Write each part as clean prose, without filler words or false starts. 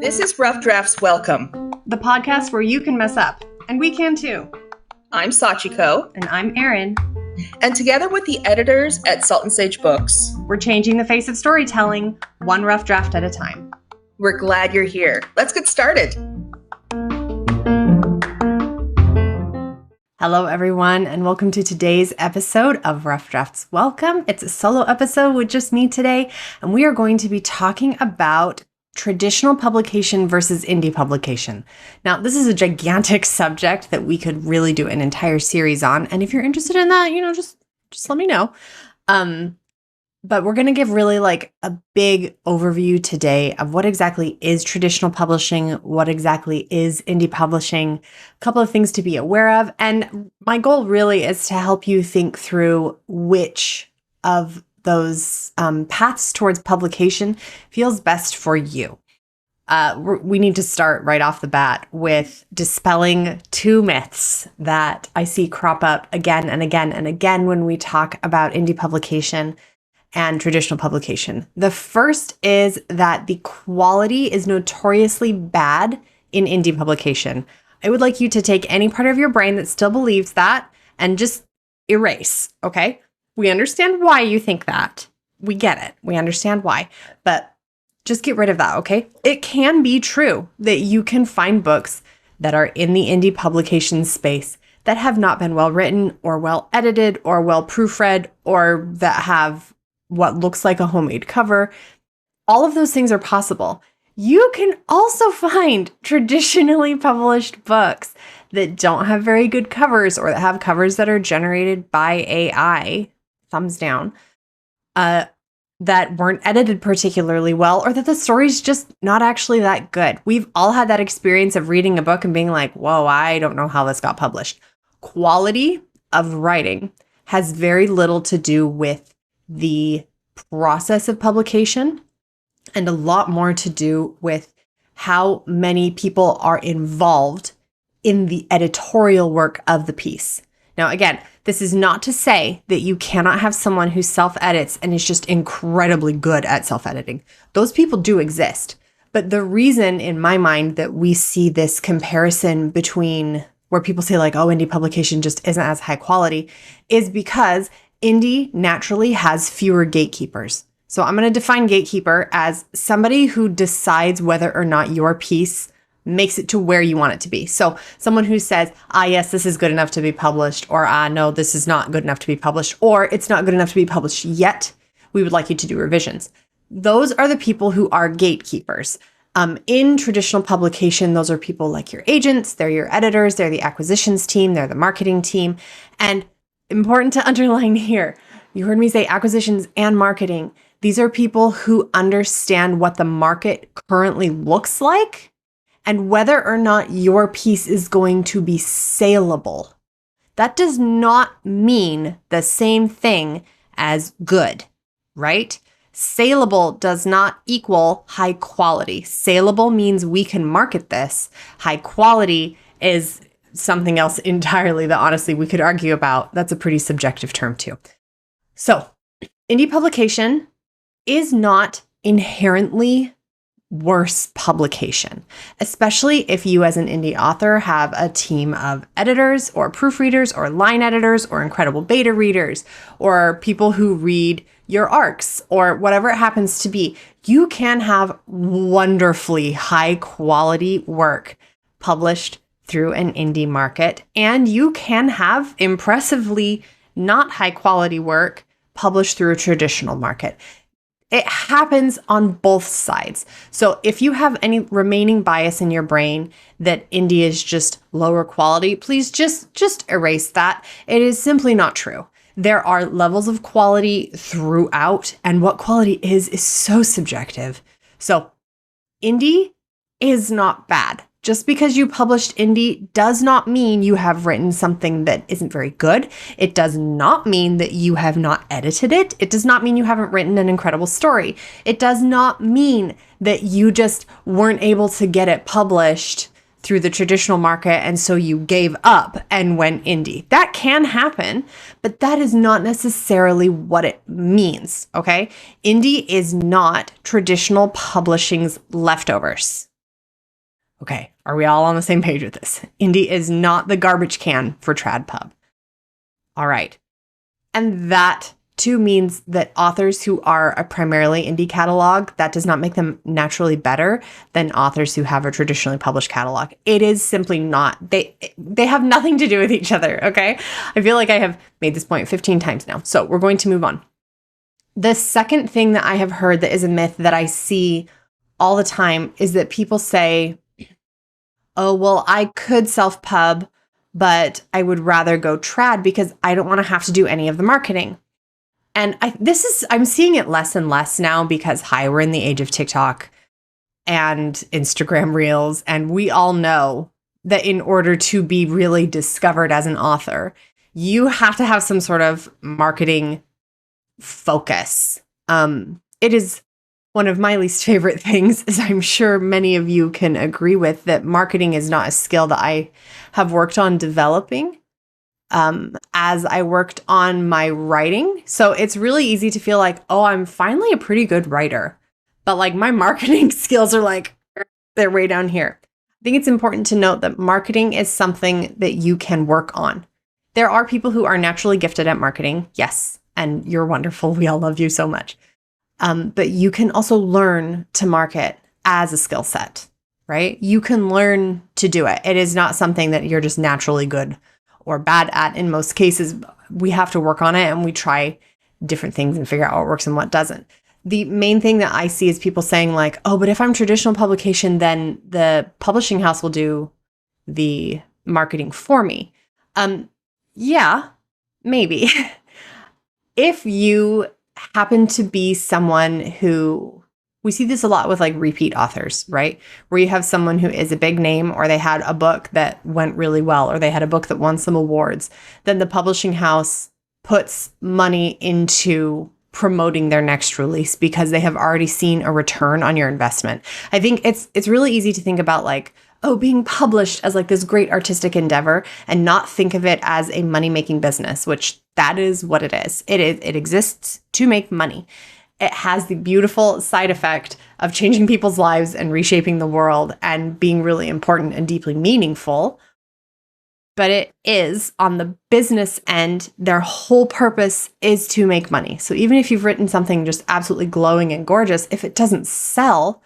This is Rough Drafts Welcome, the podcast where you can mess up, and we can too. I'm Sachiko. And I'm Erin. And together with the editors at Salt and Sage Books, we're changing the face of storytelling, one rough draft at a time. We're glad you're here. Let's get started. Hello, everyone, and welcome to today's episode of Rough Drafts Welcome. It's a solo episode with just me today, and we are going to be talking about traditional publication versus indie publication. Now, this is a gigantic subject that we could really do an entire series on, and if you're interested in that, just let me know. But we're going to give really like a big overview today of what exactly is traditional publishing, what exactly is indie publishing, a couple of things to be aware of. And my goal really is to help you think through which of those paths towards publication feels best for you. We need to start right off the bat with dispelling two myths that I see crop up again and again and again when we talk about indie publication and traditional publication. The first is that the quality is notoriously bad in indie publication. I would like you to take any part of your brain that still believes that and just erase, okay? We understand why you think that. We get it. We understand why. But just get rid of that, okay? It can be true that you can find books that are in the indie publication space that have not been well written or well edited or well proofread or that have what looks like a homemade cover. All of those things are possible. You can also find traditionally published books that don't have very good covers or that have covers that are generated by AI, thumbs down, that weren't edited particularly well, or that the story's just not actually that good. We've all had that experience of reading a book and being like, whoa, I don't know how this got published. Quality of writing has very little to do with the process of publication and a lot more to do with how many people are involved in the editorial work of the piece. Now, again, this is not to say that you cannot have someone who self-edits and is just incredibly good at self-editing. Those people do exist. But the reason in my mind that we see this comparison between where people say like, oh, indie publication just isn't as high quality is because indie naturally has fewer gatekeepers. So I'm going to define gatekeeper as somebody who decides whether or not your piece makes it to where you want it to be. So someone who says, yes, this is good enough to be published, or no, this is not good enough to be published, or it's not good enough to be published yet. We would like you to do revisions. Those are the people who are gatekeepers. In traditional publication, those are people like your agents, they're your editors, they're the acquisitions team, they're the marketing team. And important to underline here, you heard me say acquisitions and marketing. These are people who understand what the market currently looks like and whether or not your piece is going to be saleable. That does not mean the same thing as good, right? Saleable does not equal high quality. Saleable means we can market this. High quality is something else entirely that honestly we could argue about. That's a pretty subjective term too. So, indie publication is not inherently worse publication, especially if you as an indie author have a team of editors or proofreaders or line editors or incredible beta readers or people who read your arcs or whatever it happens to be. You can have wonderfully high quality work published through an indie market, and you can have impressively not high quality work published through a traditional market. It happens on both sides. So if you have any remaining bias in your brain that indie is just lower quality, please just erase that. It is simply not true. There are levels of quality throughout, and what quality is so subjective. So indie is not bad. Just because you published indie does not mean you have written something that isn't very good. It does not mean that you have not edited it. It does not mean you haven't written an incredible story. It does not mean that you just weren't able to get it published through the traditional market and so you gave up and went indie. That can happen, but that is not necessarily what it means, okay? Indie is not traditional publishing's leftovers. Okay, are we all on the same page with this? Indie is not the garbage can for trad pub. All right. And that too means that authors who are a primarily indie catalog, that does not make them naturally better than authors who have a traditionally published catalog. It is simply not. They have nothing to do with each other, okay? I feel like I have made this point 15 times now. So we're going to move on. The second thing that I have heard that is a myth that I see all the time is that people say, oh, well, I could self-pub, but I would rather go trad because I don't want to have to do any of the marketing. And I'm seeing it less and less now because, we're in the age of TikTok and Instagram Reels. And we all know that in order to be really discovered as an author, you have to have some sort of marketing focus. It is one of my least favorite things, as I'm sure many of you can agree with, that marketing is not a skill that I have worked on developing as I worked on my writing. So it's really easy to feel like, oh, I'm finally a pretty good writer, but like my marketing skills are like, they're way down here. I think it's important to note that marketing is something that you can work on. There are people who are naturally gifted at marketing. Yes. And you're wonderful. We all love you so much. But you can also learn to market as a skill set, right? You can learn to do it. It is not something that you're just naturally good or bad at. In most cases, we have to work on it and we try different things and figure out what works and what doesn't. The main thing that I see is people saying like, oh, but if I'm traditional publication, then the publishing house will do the marketing for me. Yeah, maybe. If you happen to be someone who, we see this a lot with like repeat authors, right? Where you have someone who is a big name, or they had a book that went really well, or they had a book that won some awards, then the publishing house puts money into promoting their next release because they have already seen a return on your investment. I think it's really easy to think about like, oh, being published as like this great artistic endeavor and not think of it as a money-making business, which that is what it is. It exists to make money. It has the beautiful side effect of changing people's lives and reshaping the world and being really important and deeply meaningful. But it is, on the business end, their whole purpose is to make money. So even if you've written something just absolutely glowing and gorgeous, if it doesn't sell,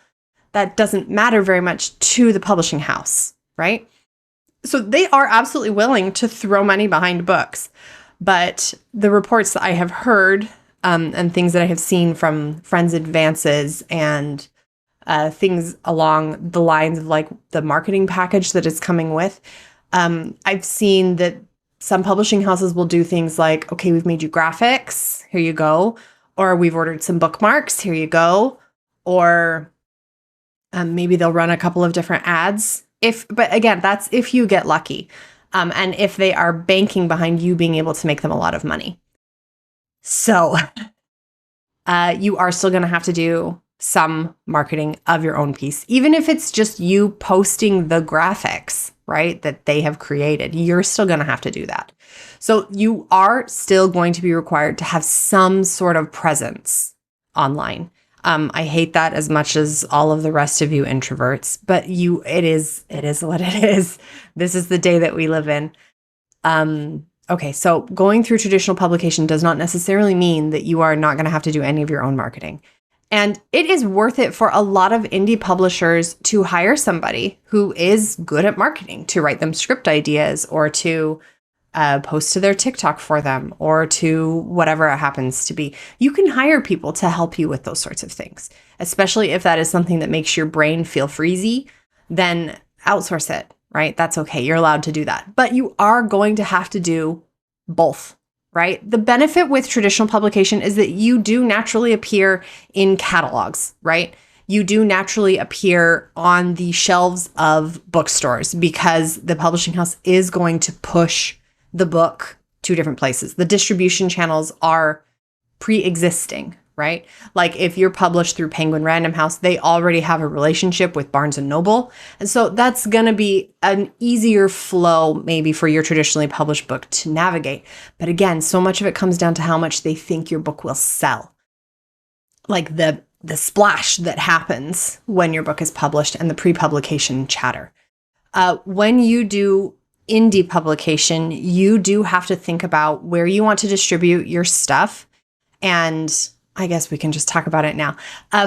that doesn't matter very much to the publishing house, right? So they are absolutely willing to throw money behind books. But the reports that I have heard and things that I have seen from friends' advances and things along the lines of like the marketing package that is coming with, I've seen that some publishing houses will do things like, okay, we've made you graphics, here you go. Or we've ordered some bookmarks, here you go. Or maybe they'll run a couple of different ads. But again, that's if you get lucky. And if they are banking behind you being able to make them a lot of money. So you are still going to have to do some marketing of your own piece, even if it's just you posting the graphics, right, that they have created. You're still going to have to do that. So you are still going to be required to have some sort of presence online. I hate that as much as all of the rest of you introverts, but it is what it is. This is the day that we live in. Okay, so going through traditional publication does not necessarily mean that you are not going to have to do any of your own marketing. And it is worth it for a lot of indie publishers to hire somebody who is good at marketing, to write them script ideas or to post to their TikTok for them or to whatever it happens to be. You can hire people to help you with those sorts of things, especially if that is something that makes your brain feel freezy, then outsource it, right? That's okay. You're allowed to do that. But you are going to have to do both, right? The benefit with traditional publication is that you do naturally appear in catalogs, right? You do naturally appear on the shelves of bookstores because the publishing house is going to push the book to different places. The distribution channels are pre-existing, right? Like if you're published through Penguin Random House, they already have a relationship with Barnes and Noble. And so that's going to be an easier flow maybe for your traditionally published book to navigate. But again, so much of it comes down to how much they think your book will sell. Like the splash that happens when your book is published and the pre-publication chatter. When you do indie publication, you do have to think about where you want to distribute your stuff. And I guess we can just talk about it now.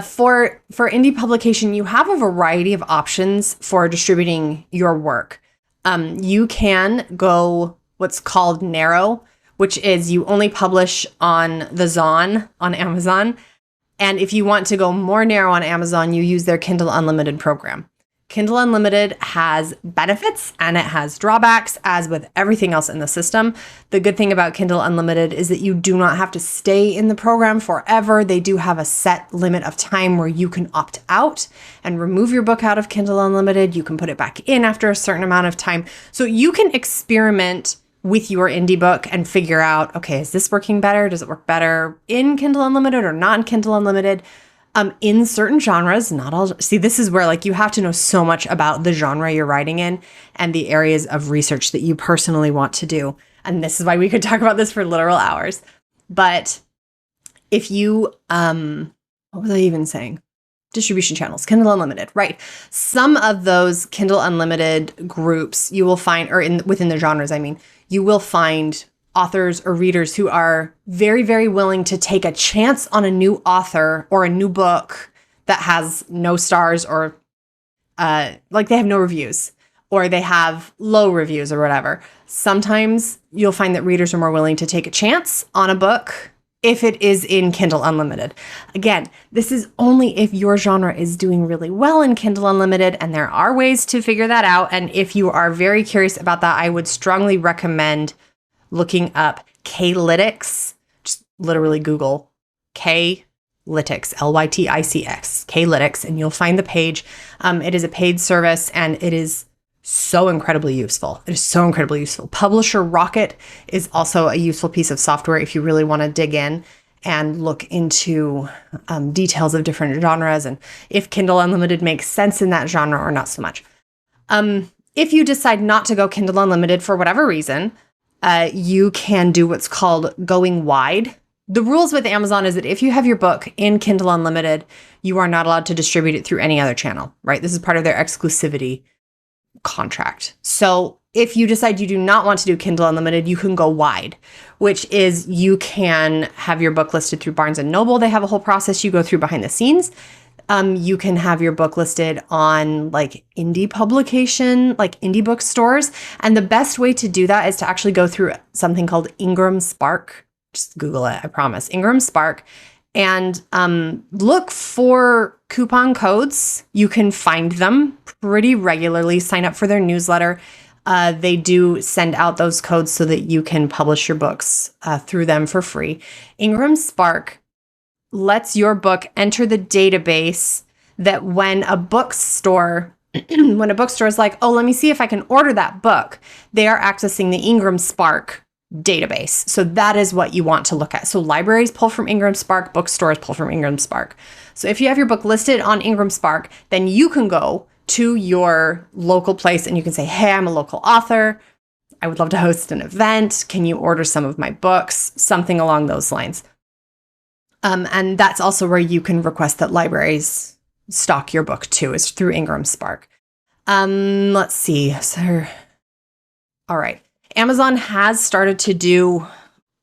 For indie publication, you have a variety of options for distributing your work. You can go what's called narrow, which is you only publish on the Zon on Amazon. And if you want to go more narrow on Amazon, you use their Kindle Unlimited program. Kindle Unlimited has benefits and it has drawbacks, as with everything else in the system. The good thing about Kindle Unlimited is that you do not have to stay in the program forever. They do have a set limit of time where you can opt out and remove your book out of Kindle Unlimited. You can put it back in after a certain amount of time. So you can experiment with your indie book and figure out, okay, is this working better? Does it work better in Kindle Unlimited or not in Kindle Unlimited? In certain genres, not all. See, this is where like you have to know so much about the genre you're writing in and the areas of research that you personally want to do. And this is why we could talk about this for literal hours. But if you, what was I even saying? Distribution channels, Kindle Unlimited, right? Some of those Kindle Unlimited groups you will find, or within the genres, I mean, you will find authors or readers who are very, very willing to take a chance on a new author or a new book that has no stars or like they have no reviews or they have low reviews or whatever. Sometimes you'll find that readers are more willing to take a chance on a book if it is in Kindle Unlimited. Again, this is only if your genre is doing really well in Kindle Unlimited, and there are ways to figure that out. And if you are very curious about that, I would strongly recommend looking up K-Lytics. Just literally Google K-Lytics, Lytics, K-Lytics, and you'll find the page. It is a paid service, and it is so incredibly useful. It is so incredibly useful. Publisher Rocket is also a useful piece of software if you really want to dig in and look into details of different genres and if Kindle Unlimited makes sense in that genre or not so much. If you decide not to go Kindle Unlimited for whatever reason, you can do what's called going wide. The rules with Amazon is that if you have your book in Kindle Unlimited, you are not allowed to distribute it through any other channel, right? This is part of their exclusivity contract. So if you decide you do not want to do Kindle Unlimited, you can go wide, which is you can have your book listed through Barnes & Noble. They have a whole process you go through behind the scenes. You can have your book listed on like indie publication, like indie bookstores. And the best way to do that is to actually go through something called Ingram Spark. Just Google it, I promise. Ingram Spark. And look for coupon codes. You can find them pretty regularly. Sign up for their newsletter. They do send out those codes so that you can publish your books through them for free. Ingram Spark lets your book enter the database that when a bookstore is like, oh, let me see if I can order that book, they are accessing the Ingram Spark database. So that is what you want to look at. So libraries pull from Ingram Spark, bookstores pull from Ingram Spark. So if you have your book listed on Ingram Spark, then you can go to your local place and you can say, hey, I'm a local author. I would love to host an event. Can you order some of my books? Something along those lines. And that's also where you can request that libraries stock your book too, is through Ingram Spark. Let's see. So, all right. Amazon has started to do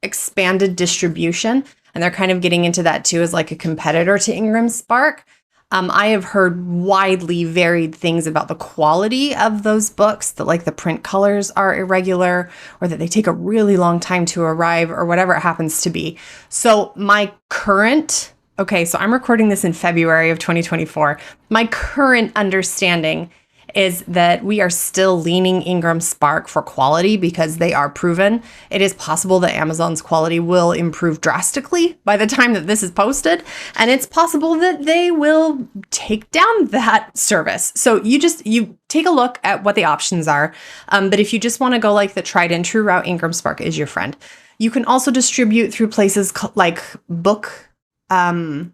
expanded distribution, and they're kind of getting into that too as like a competitor to Ingram Spark. I have heard widely varied things about the quality of those books, that like the print colors are irregular or that they take a really long time to arrive or whatever it happens to be. So so I'm recording this in February of 2024. My current understanding is that we are still leaning Ingram Spark for quality because they are proven. It is possible that Amazon's quality will improve drastically by the time that this is posted, and it's possible that they will take down that service. So you take a look at what the options are. But if you just want to go like the tried and true route, Ingram Spark is your friend. You can also distribute through places like Book. Oh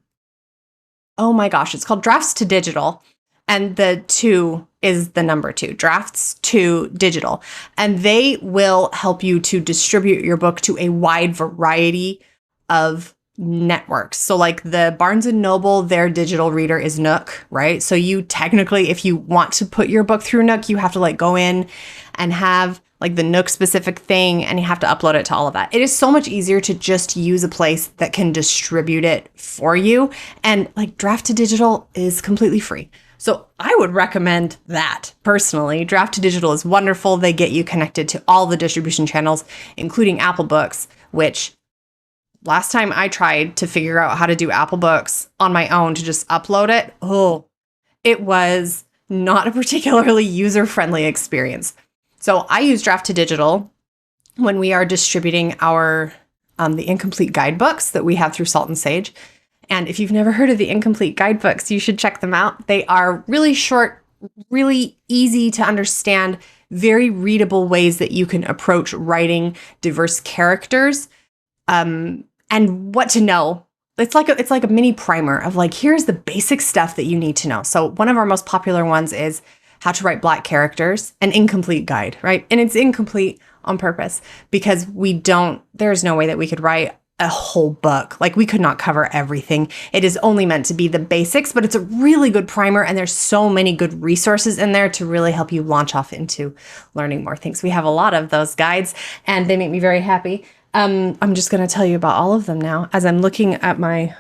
my gosh, it's called Drafts to Digital. And the 2 is the number 2, Drafts to Digital. And they will help you to distribute your book to a wide variety of networks. So like the Barnes and Noble, their digital reader is Nook, right? So you technically, if you want to put your book through Nook, you have to like go in and have like the Nook specific thing, and you have to upload it to all of that. It is so much easier to just use a place that can distribute it for you. And like Draft to Digital is completely free. So I would recommend that personally. Draft to Digital is wonderful. They get you connected to all the distribution channels, including Apple Books, which last time I tried to figure out how to do Apple Books on my own to just upload it, it was not a particularly user-friendly experience. So I use Draft to Digital when we are distributing our the incomplete guidebooks that we have through Salt and Sage. And if you've never heard of the incomplete guidebooks, you should check them out. They are really short, really easy to understand, very readable ways that you can approach writing diverse characters and what to know. It's like a mini primer of like, here's the basic stuff that you need to know. So one of our most popular ones is how to write Black characters, an incomplete guide, right? And it's incomplete on purpose because there's no way that we could write a whole book. Like we could not cover everything. It is only meant to be the basics, but it's a really good primer and there's so many good resources in there to really help you launch off into learning more things. We have a lot of those guides and they make me very happy. I'm just going to tell you about all of them now as I'm looking at my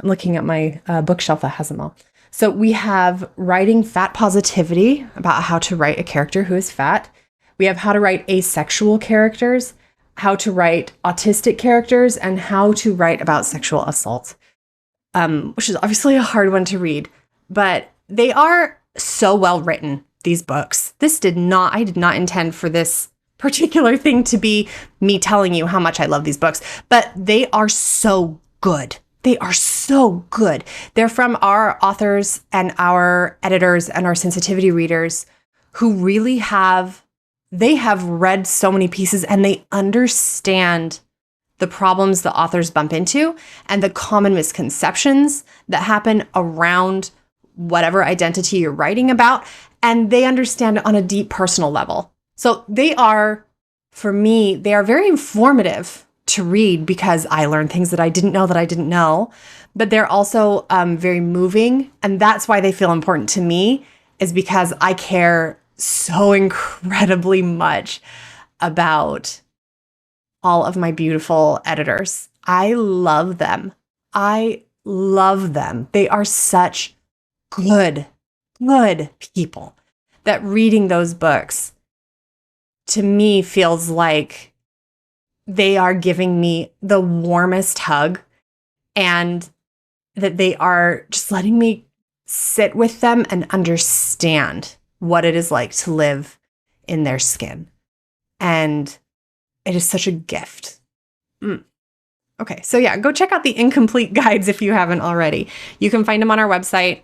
bookshelf that has them all. So we have writing fat positivity, about how to write a character who is fat. We have how to write asexual characters, how to write autistic characters, and how to write about sexual assault, which is obviously a hard one to read, but they are so well written, these books. I did not intend for this particular thing to be me telling you how much I love these books, but they are so good. They are so good. They're from our authors and our editors and our sensitivity readers who really have read so many pieces and they understand the problems the authors bump into and the common misconceptions that happen around whatever identity you're writing about. And they understand it on a deep personal level. So for me, they are very informative to read because I learned things that I didn't know, but they're also very moving. And that's why they feel important to me, is because I care so incredibly much about all of my beautiful editors. I love them. They are such good people that reading those books to me feels like they are giving me the warmest hug and that they are just letting me sit with them and understand what it is like to live in their skin. And it is such a gift. Okay, so yeah, go check out the incomplete guides if you haven't already. You can find them on our website.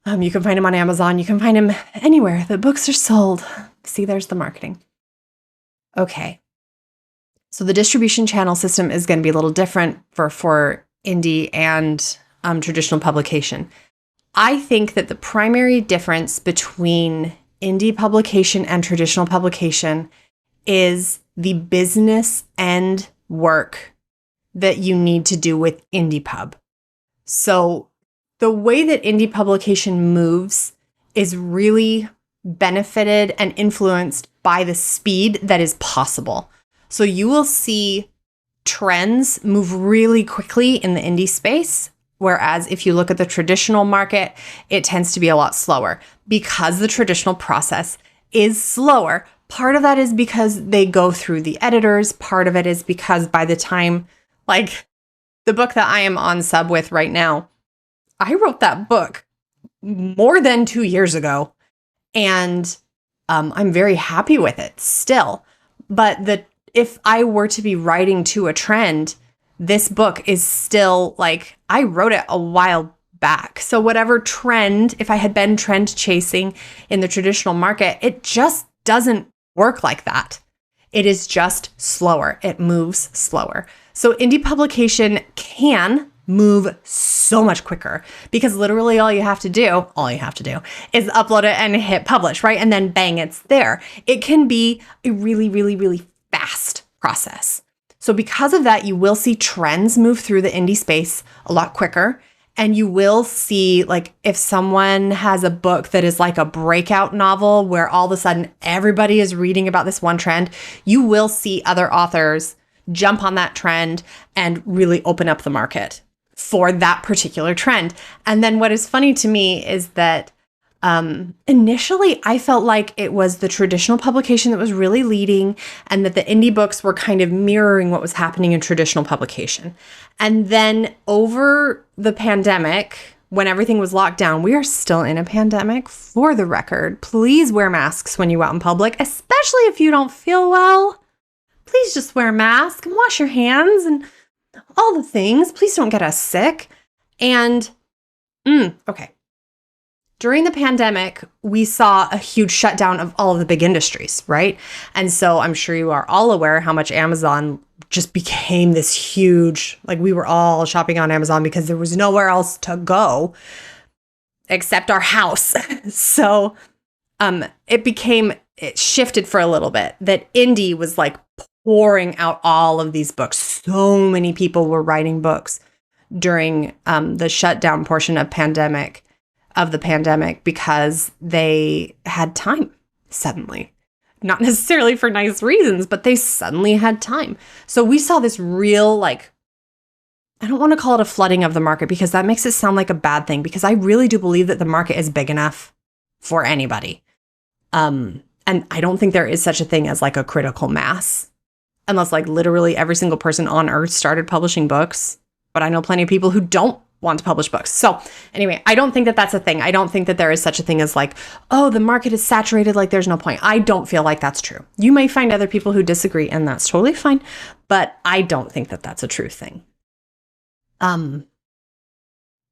You can find them on Amazon. You can find them anywhere that books are sold. See, there's the marketing. Okay. So the distribution channel system is going to be a little different for indie and traditional publication. I think that the primary difference between indie publication and traditional publication is the business end work that you need to do with indie pub. So the way that indie publication moves is really benefited and influenced by the speed that is possible. So you will see trends move really quickly in the indie space, whereas if you look at the traditional market, it tends to be a lot slower because the traditional process is slower. Part of that is because they go through the editors. Part of it is because by the time, like the book that I am on sub with right now, I wrote that book more than 2 years ago, and I'm very happy with it still. But if I were to be writing to a trend, this book is still like, I wrote it a while back. So whatever trend, if I had been trend chasing in the traditional market, it just doesn't work like that. It is just slower. It moves slower. So indie publication can move so much quicker because literally all you have to do is upload it and hit publish, right? And then bang, it's there. It can be a really, really, really fast process. So because of that, you will see trends move through the indie space a lot quicker. And you will see, like, if someone has a book that is like a breakout novel where all of a sudden everybody is reading about this one trend, you will see other authors jump on that trend and really open up the market for that particular trend. And then what is funny to me is that initially I felt like it was the traditional publication that was really leading and that the indie books were kind of mirroring what was happening in traditional publication. And then over the pandemic, when everything was locked down, we are still in a pandemic, for the record. Please wear masks when you out in public, especially if you don't feel well. Please just wear a mask and wash your hands and all the things. Please don't get us sick. And, okay. During the pandemic, we saw a huge shutdown of all of the big industries, right? And so I'm sure you are all aware how much Amazon just became this huge, like we were all shopping on Amazon because there was nowhere else to go except our house. So it shifted for a little bit that indie was like pouring out all of these books. So many people were writing books during the shutdown portion of the pandemic because they had time suddenly. Not necessarily for nice reasons, but they suddenly had time. So we saw this real, like, I don't want to call it a flooding of the market because that makes it sound like a bad thing, because I really do believe that the market is big enough for anybody. And I don't think there is such a thing as like a critical mass, unless like literally every single person on earth started publishing books. But I know plenty of people who don't want to publish books. So anyway, I don't think that that's a thing. I don't think that there is such a thing as like, oh, the market is saturated, like there's no point. I don't feel like that's true. You may find other people who disagree, and that's totally fine, but I don't think that that's a true thing.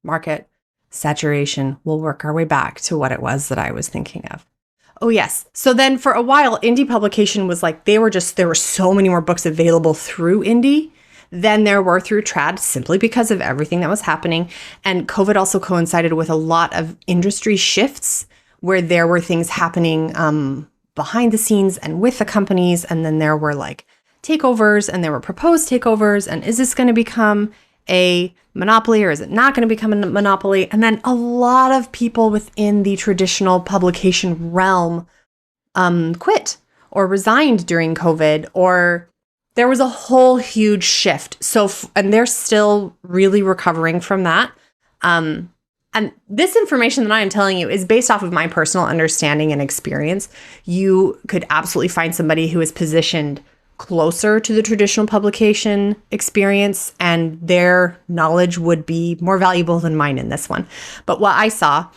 Market saturation, we'll work our way back to what it was that I was thinking of. Oh yes. So then for a while, indie publication was like, there were so many more books available through indie than there were through trad, simply because of everything that was happening. And COVID also coincided with a lot of industry shifts where there were things happening behind the scenes and with the companies. And then there were like takeovers, and there were proposed takeovers. And is this going to become a monopoly, or is it not going to become a monopoly? And then a lot of people within the traditional publication realm quit or resigned during COVID, or there was a whole huge shift. So, and they're still really recovering from that. And this information that I am telling you is based off of my personal understanding and experience. You could absolutely find somebody who is positioned closer to the traditional publication experience, and their knowledge would be more valuable than mine in this one. But what I saw,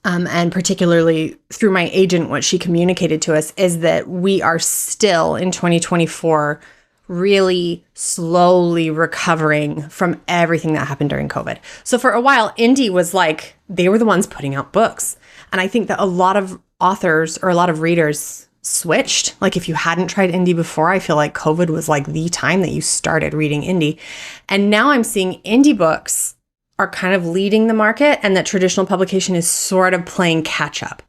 and particularly through my agent, what she communicated to us is that we are still in 2024 really slowly recovering from everything that happened during COVID. So for a while, indie was like, they were the ones putting out books. And I think that a lot of authors or a lot of readers switched. Like if you hadn't tried indie before, I feel like COVID was like the time that you started reading indie. And now I'm seeing indie books are kind of leading the market, and that traditional publication is sort of playing catch up.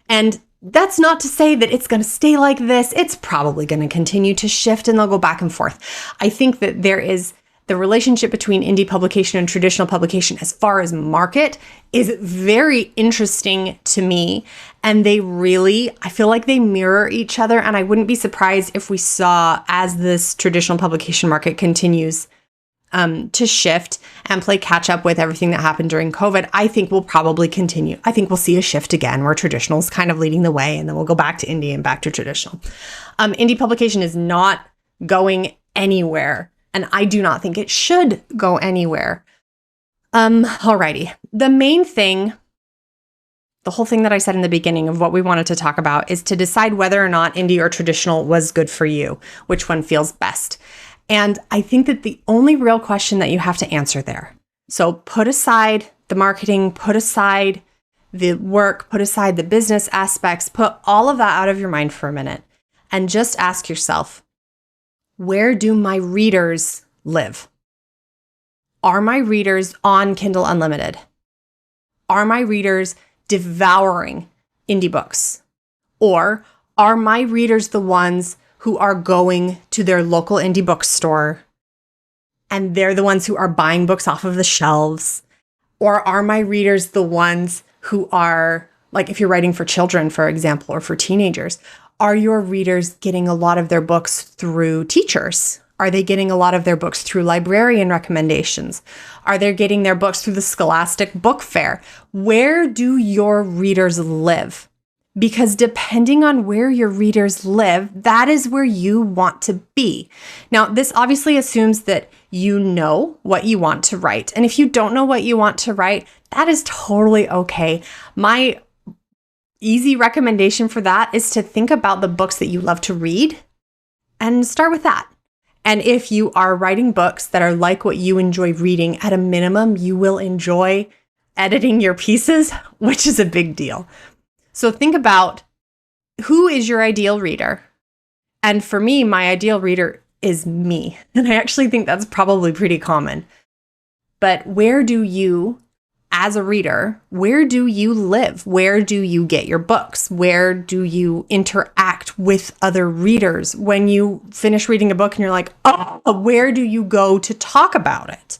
And that's not to say that it's going to stay like this. It's probably going to continue to shift, and they'll go back and forth. I think that there is the relationship between indie publication and traditional publication as far as market is very interesting to me. And I feel like they mirror each other. And I wouldn't be surprised if we saw, as this traditional publication market continues to shift and play catch up with everything that happened during COVID, I think we'll probably continue. I think we'll see a shift again where traditional is kind of leading the way, and then we'll go back to indie and back to traditional. Indie publication is not going anywhere, and I do not think it should go anywhere. Alrighty. The main thing, the whole thing that I said in the beginning of what we wanted to talk about, is to decide whether or not indie or traditional was good for you, which one feels best. And I think that the only real question that you have to answer there. So put aside the marketing, put aside the work, put aside the business aspects, put all of that out of your mind for a minute, and just ask yourself, where do my readers live? Are my readers on Kindle Unlimited? Are my readers devouring indie books? Or are my readers the ones who are going to their local indie bookstore and they're the ones who are buying books off of the shelves? Or are my readers the ones who are, like if you're writing for children, for example, or for teenagers, are your readers getting a lot of their books through teachers? Are they getting a lot of their books through librarian recommendations? Are they getting their books through the Scholastic Book Fair? Where do your readers live? Because depending on where your readers live, that is where you want to be. Now, this obviously assumes that you know what you want to write. And if you don't know what you want to write, that is totally okay. My easy recommendation for that is to think about the books that you love to read and start with that. And if you are writing books that are like what you enjoy reading, at a minimum, you will enjoy editing your pieces, which is a big deal. So think about who is your ideal reader. And for me, my ideal reader is me. And I actually think that's probably pretty common. But where do you, as a reader, where do you live? Where do you get your books? Where do you interact with other readers? When you finish reading a book and you're like, oh, where do you go to talk about it?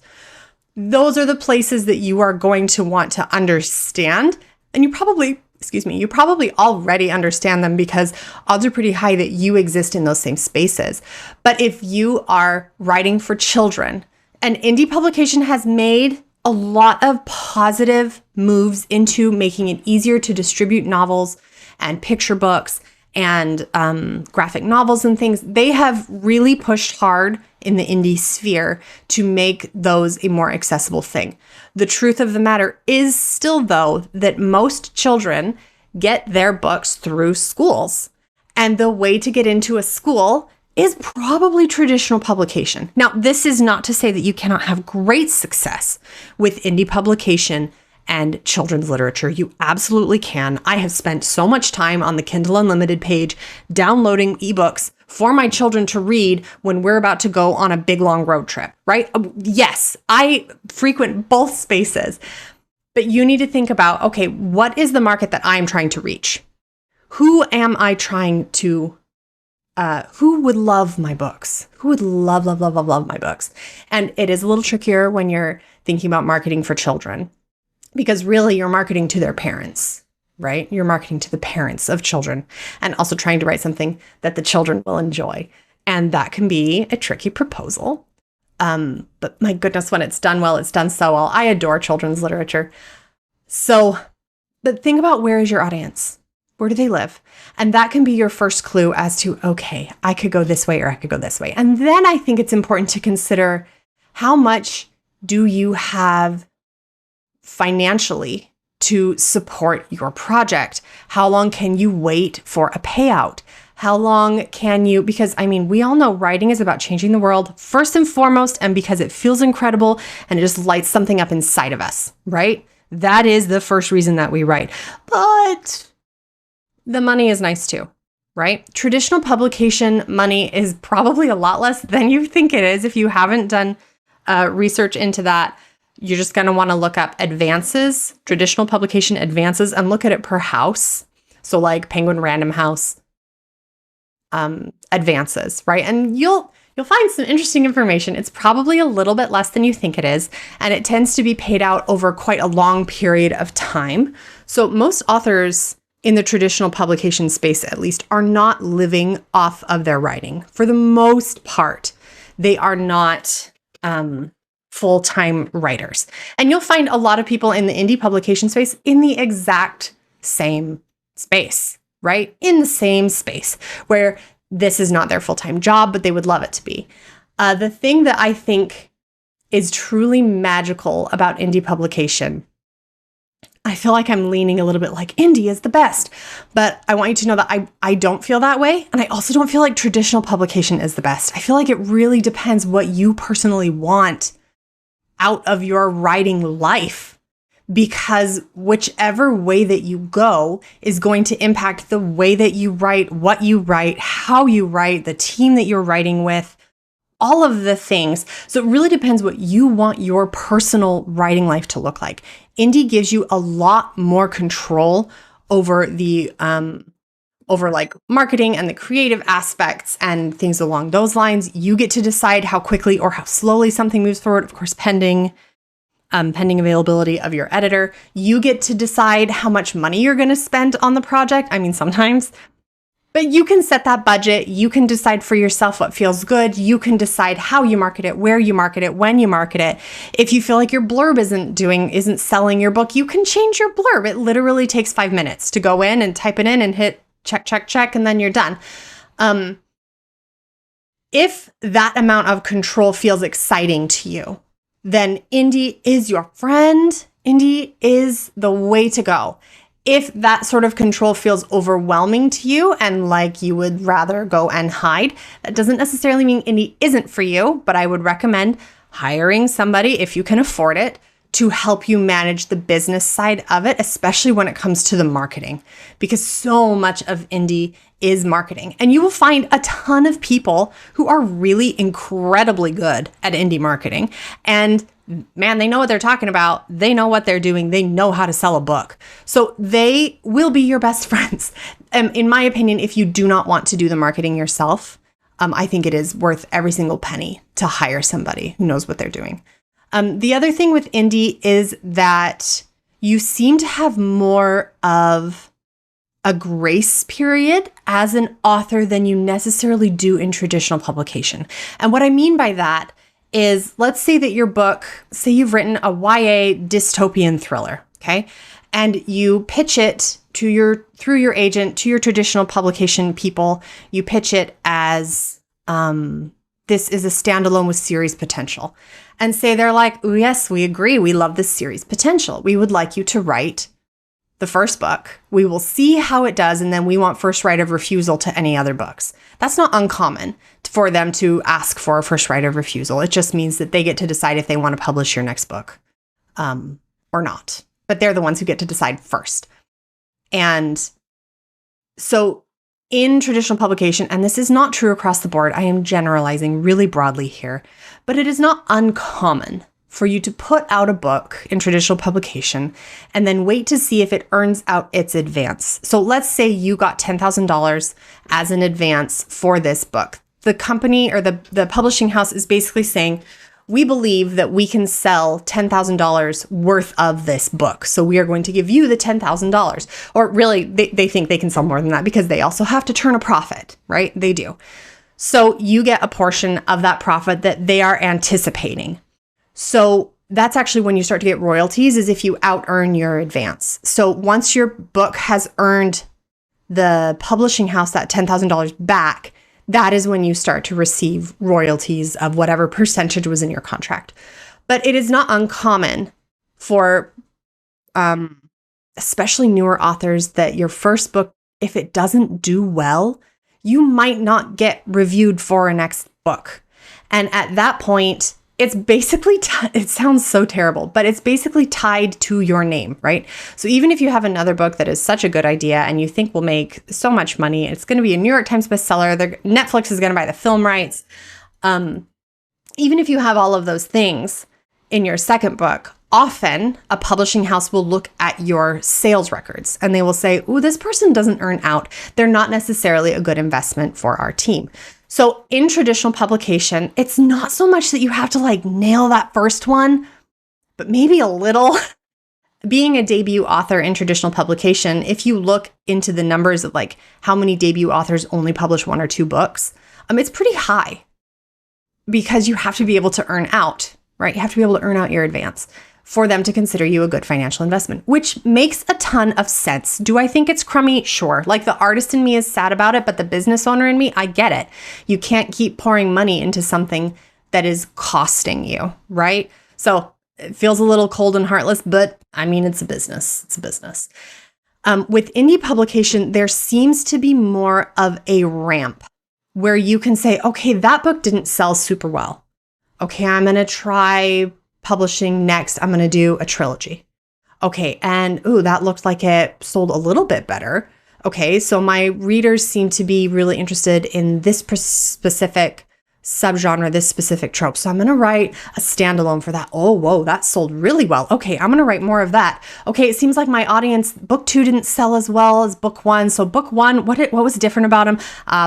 Those are the places that you are going to want to understand. And you probably already understand them because odds are pretty high that you exist in those same spaces. But if you are writing for children, an indie publication has made a lot of positive moves into making it easier to distribute novels and picture books and graphic novels and things. They have really pushed hard in the indie sphere to make those a more accessible thing. The truth of the matter is still, though, that most children get their books through schools. And the way to get into a school is probably traditional publication. Now, this is not to say that you cannot have great success with indie publication and children's literature. You absolutely can. I have spent so much time on the Kindle Unlimited page downloading ebooks for my children to read when we're about to go on a big long road trip, right? Yes, I frequent both spaces, but you need to think about, okay, what is the market that I'm trying to reach? Who am I trying to who would love my books? Who would love my books? And it is a little trickier when you're thinking about marketing for children, because really you're marketing to their parents, right? You're marketing to the parents of children and also trying to write something that the children will enjoy. And that can be a tricky proposal. But my goodness, when it's done well, it's done so well. I adore children's literature. But think about, where is your audience? Where do they live? And that can be your first clue as to, okay, I could go this way or I could go this way. And then I think it's important to consider, how much do you have financially to support your project? How long can you wait for a payout? How long can you, because we all know writing is about changing the world first and foremost, and because it feels incredible and it just lights something up inside of us, right? That is the first reason that we write. But the money is nice too, right? Traditional publication money is probably a lot less than you think it is. If you haven't done research into that, you're just going to want to look up advances, traditional publication advances, and look at it per house. So like Penguin Random House advances, right? And you'll find some interesting information. It's probably a little bit less than you think it is, and it tends to be paid out over quite a long period of time. So most authors in the traditional publication space, at least, are not living off of their writing. For the most part, they are not full-time writers. And you'll find a lot of people in the indie publication space in the exact same space, right? In the same space where this is not their full-time job, but they would love it to be. The thing that I think is truly magical about indie publication, I feel like I'm leaning a little bit like indie is the best, but I want you to know that I don't feel that way. And I also don't feel like traditional publication is the best. I feel like it really depends what you personally want out of your writing life, because whichever way that you go is going to impact the way that you write, what you write, how you write, the team that you're writing with, all of the things. So it really depends what you want your personal writing life to look like. Indie gives you a lot more control over the over like marketing and the creative aspects and things along those lines. You get to decide how quickly or how slowly something moves forward, of course, pending availability of your editor. You get to decide how much money you're going to spend on the project. I mean, sometimes, but you can set that budget. You can decide for yourself what feels good. You can decide how you market it, where you market it, when you market it. If you feel like your blurb isn't selling your book, you can change your blurb. It literally takes 5 minutes to go in and type it in and hit check, check, check, and then you're done. If that amount of control feels exciting to you, then indie is your friend. Indie is the way to go. If that sort of control feels overwhelming to you and like you would rather go and hide, that doesn't necessarily mean indie isn't for you, but I would recommend hiring somebody, if you can afford it, to help you manage the business side of it, especially when it comes to the marketing, because so much of indie is marketing. And you will find a ton of people who are really incredibly good at indie marketing. And man, they know what they're talking about. They know what they're doing. They know how to sell a book. So they will be your best friends. In my opinion, if you do not want to do the marketing yourself, I think it is worth every single penny to hire somebody who knows what they're doing. The other thing with indie is that you seem to have more of a grace period as an author than you necessarily do in traditional publication. And what I mean by that is, let's say that your book, say you've written a YA dystopian thriller, okay? And you pitch it through your agent to your traditional publication people. You pitch it as this is a standalone with series potential. And say they're like, oh, yes, we agree. We love this series potential. We would like you to write the first book. We will see how it does. And then we want first right of refusal to any other books. That's not uncommon for them to ask for a first right of refusal. It just means that they get to decide if they want to publish your next book or not. But they're the ones who get to decide first. And so in traditional publication, and this is not true across the board, I am generalizing really broadly here, but it is not uncommon for you to put out a book in traditional publication and then wait to see if it earns out its advance. So let's say you got $10,000 as an advance for this book. The company or the publishing house is basically saying, we believe that we can sell $10,000 worth of this book. So we are going to give you the $10,000. Or really, they think they can sell more than that because they also have to turn a profit, right? They do. So you get a portion of that profit that they are anticipating. So that's actually when you start to get royalties, is if you out-earn your advance. So once your book has earned the publishing house that $10,000 back, that is when you start to receive royalties of whatever percentage was in your contract. But it is not uncommon for especially newer authors that your first book, if it doesn't do well, you might not get reviewed for a next book. And at that point, it's basically, it sounds so terrible, but it's basically tied to your name, right? So even if you have another book that is such a good idea and you think will make so much money, it's going to be a New York Times bestseller, Netflix is going to buy the film rights. Even if you have all of those things in your second book, often a publishing house will look at your sales records and they will say, oh, this person doesn't earn out. They're not necessarily a good investment for our team. So in traditional publication, it's not so much that you have to like nail that first one, but maybe a little. Being a debut author in traditional publication, if you look into the numbers of like how many debut authors only publish 1 or 2 books, it's pretty high because you have to be able to earn out, right? You have to be able to earn out your advance for them to consider you a good financial investment, which makes a ton of sense. Do I think it's crummy? Sure. Like the artist in me is sad about it, but the business owner in me, I get it. You can't keep pouring money into something that is costing you, right? So it feels a little cold and heartless, but I mean, it's a business. It's a business. With indie publication, there seems to be more of a ramp where you can say, okay, that book didn't sell super well. Okay, I'm going to try publishing next. I'm going to do a trilogy. Okay, and ooh, that looked like it sold a little bit better. Okay, so my readers seem to be really interested in this specific subgenre, this specific trope. So I'm going to write a standalone for that. Oh, whoa, that sold really well. Okay, I'm going to write more of that. Okay, it seems like my audience, book 2 didn't sell as well as book 1. So book 1, what was different about them?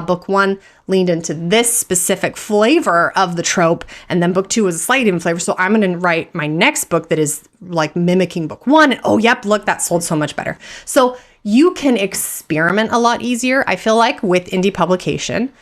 Book 1 leaned into this specific flavor of the trope, and then book 2 was a slightly different flavor. So I'm going to write my next book that is like mimicking book 1. And oh, yep, look, that sold so much better. So you can experiment a lot easier, I feel like, with indie publication.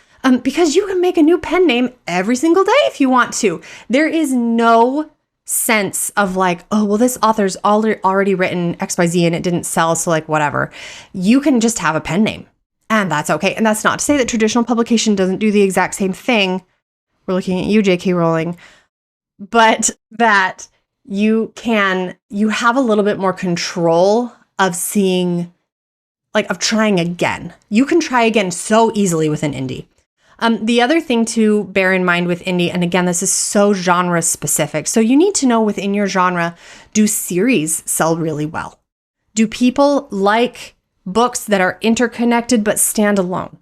Because you can make a new pen name every single day if you want to. There is no sense of like, oh, well, this author's already written XYZ and it didn't sell, so like whatever. You can just have a pen name, and that's okay. And that's not to say that traditional publication doesn't do the exact same thing. We're looking at you, J.K. Rowling. But that you have a little bit more control of seeing, like, of trying again. You can try again so easily with an indie. The other thing to bear in mind with indie, and again, this is so genre specific. So you need to know within your genre, do series sell really well? Do people like books that are interconnected but standalone?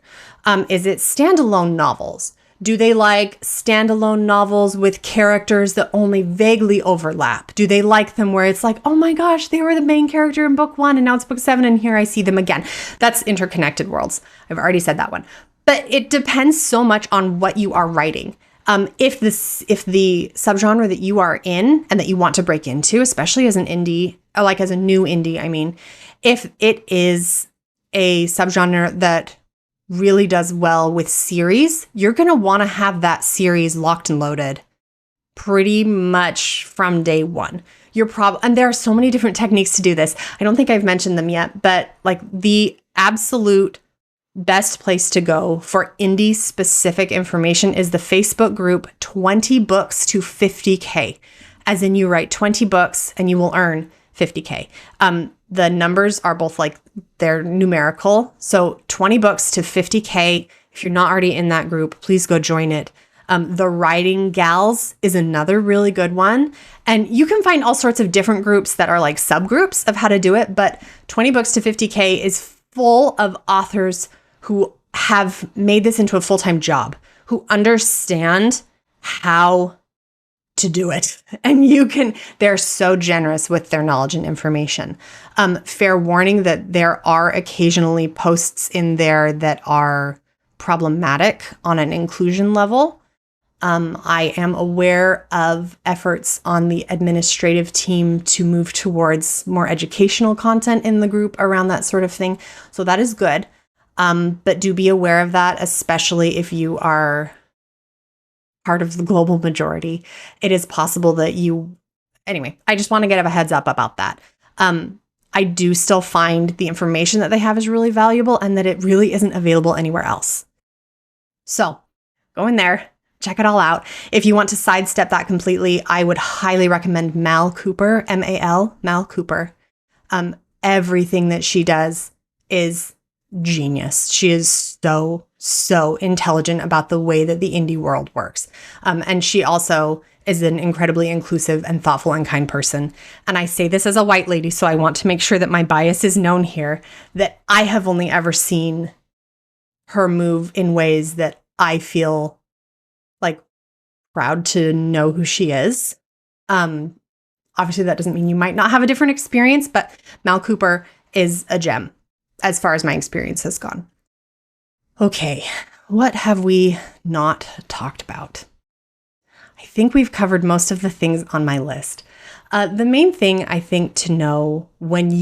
Is it standalone novels? Do they like standalone novels with characters that only vaguely overlap? Do they like them where it's like, oh my gosh, they were the main character in book 1 and now it's book 7 and here I see them again? That's interconnected worlds. I've already said that one. But it depends so much on what you are writing. If the subgenre that you are in and that you want to break into, especially as an indie, like as a new indie, I mean, if it is a subgenre that really does well with series, you're going to want to have that series locked and loaded pretty much from day one. And there are so many different techniques to do this. I don't think I've mentioned them yet, but like the absolute best place to go for indie specific information is the Facebook group 20 books to 50K. As in, you write 20 books and you will earn 50K. The numbers are both like, they're numerical. So 20 books to 50K. If you're not already in that group, please go join it. The Writing Gals is another really good one. And you can find all sorts of different groups that are like subgroups of how to do it. But 20 books to 50K is full of authors who have made this into a full-time job, who understand how to do it. And they're so generous with their knowledge and information. Fair warning that there are occasionally posts in there that are problematic on an inclusion level. I am aware of efforts on the administrative team to move towards more educational content in the group around that sort of thing. So that is good. But do be aware of that, especially if you are part of the global majority. It is possible that anyway, I just want to get a heads up about that. I do still find the information that they have is really valuable and that it really isn't available anywhere else. So go in there, check it all out. If you want to sidestep that completely, I would highly recommend Mal Cooper, Mal Cooper. Everything that she does is genius. She is so intelligent about the way that the indie world works. And she also is an incredibly inclusive and thoughtful and kind person. And I say this as a white lady, so I want to make sure that my bias is known here, that I have only ever seen her move in ways that I feel like proud to know who she is. Obviously, that doesn't mean you might not have a different experience, but Mal Cooper is a gem as far as my experience has gone. Okay, what have we not talked about? I think we've covered most of the things on my list. The main thing I think to know if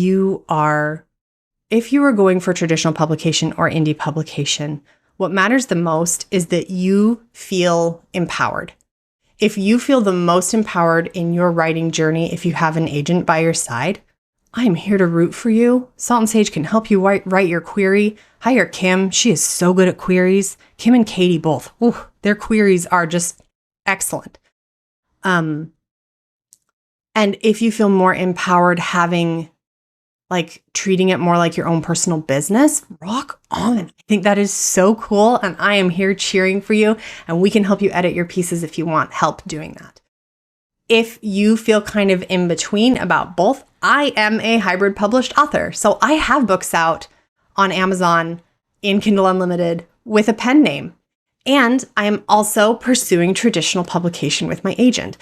you are going for traditional publication or indie publication, what matters the most is that you feel empowered. If you feel the most empowered in your writing journey, if you have an agent by your side, I am here to root for you. Salt and Sage can help you write your query. Hire Kim. She is so good at queries. Kim and Katie both. Ooh, their queries are just excellent. And if you feel more empowered treating it more like your own personal business, rock on. I think that is so cool. And I am here cheering for you. And we can help you edit your pieces if you want help doing that. If you feel kind of in between about both, I am a hybrid published author. So I have books out on Amazon in Kindle Unlimited with a pen name. And I am also pursuing traditional publication with my agent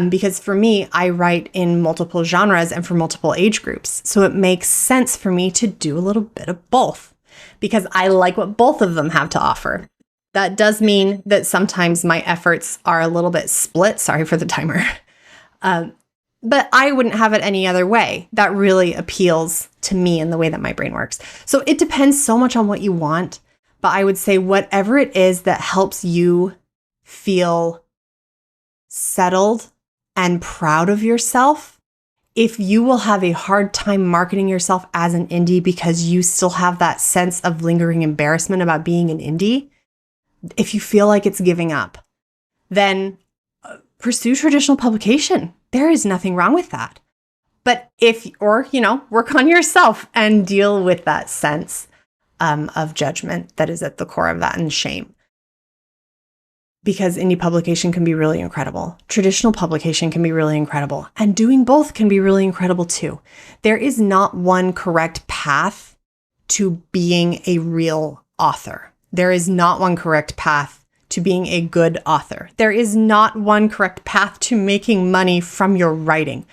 because for me, I write in multiple genres and for multiple age groups. So it makes sense for me to do a little bit of both because I like what both of them have to offer. That does mean that sometimes my efforts are a little bit split. Sorry for the timer. But I wouldn't have it any other way. That really appeals to me in the way that my brain works. So it depends so much on what you want. But I would say whatever it is that helps you feel settled and proud of yourself, if you will have a hard time marketing yourself as an indie because you still have that sense of lingering embarrassment about being an indie, if you feel like it's giving up, then pursue traditional publication. There is nothing wrong with that. But work on yourself and deal with that sense of judgment that is at the core of that and shame. Because indie publication can be really incredible. Traditional publication can be really incredible. And doing both can be really incredible too. There is not one correct path to being a real author. There is not one correct path to being a good author. There is not one correct path to making money from your writing.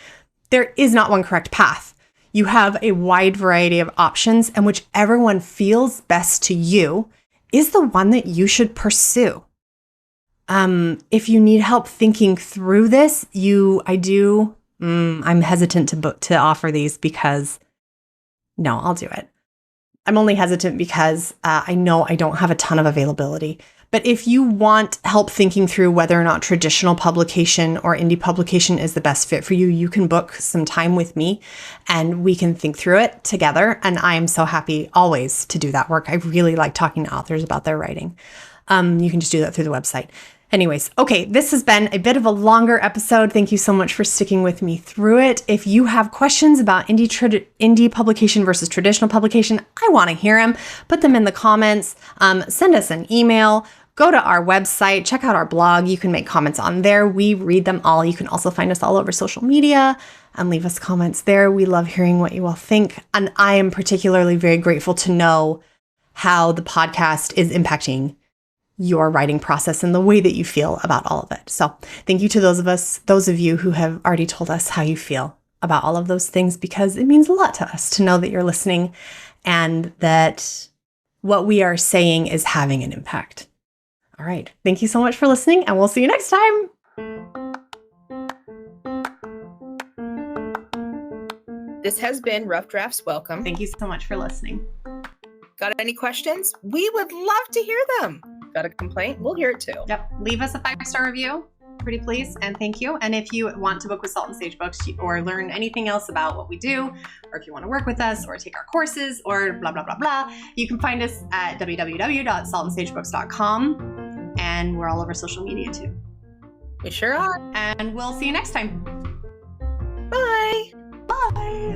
There is not one correct path. You have a wide variety of options, and whichever one feels best to you is the one that you should pursue. If you need help thinking through this, I'm hesitant to offer these because, no, I'll do it. I'm only hesitant because I know I don't have a ton of availability. But if you want help thinking through whether or not traditional publication or indie publication is the best fit for you, you can book some time with me and we can think through it together. And I am so happy always to do that work. I really like talking to authors about their writing. You can just do that through the website. Anyways, okay, this has been a bit of a longer episode. Thank you so much for sticking with me through it. If you have questions about indie publication versus traditional publication, I want to hear them. Put them in the comments. Send us an email. Go to our website. Check out our blog. You can make comments on there. We read them all. You can also find us all over social media and leave us comments there. We love hearing what you all think. And I am particularly very grateful to know how the podcast is impacting your writing process and the way that you feel about all of it. So thank you to those of you who have already told us how you feel about all of those things, because it means a lot to us to know that you're listening and that what we are saying is having an impact. All right. Thank you so much for listening, and we'll see you next time. This has been Rough Drafts Welcome. Thank you so much for listening. Got any questions? We would love to hear them. Got a complaint? We'll hear it too. Yep. Leave us a 5-star review. Pretty please. And thank you. And if you want to book with Salt and Sage Books or learn anything else about what we do, or if you want to work with us or take our courses or blah, blah, blah, blah, you can find us at www.saltandsagebooks.com. And we're all over social media too. We sure are. And we'll see you next time. Bye. Bye.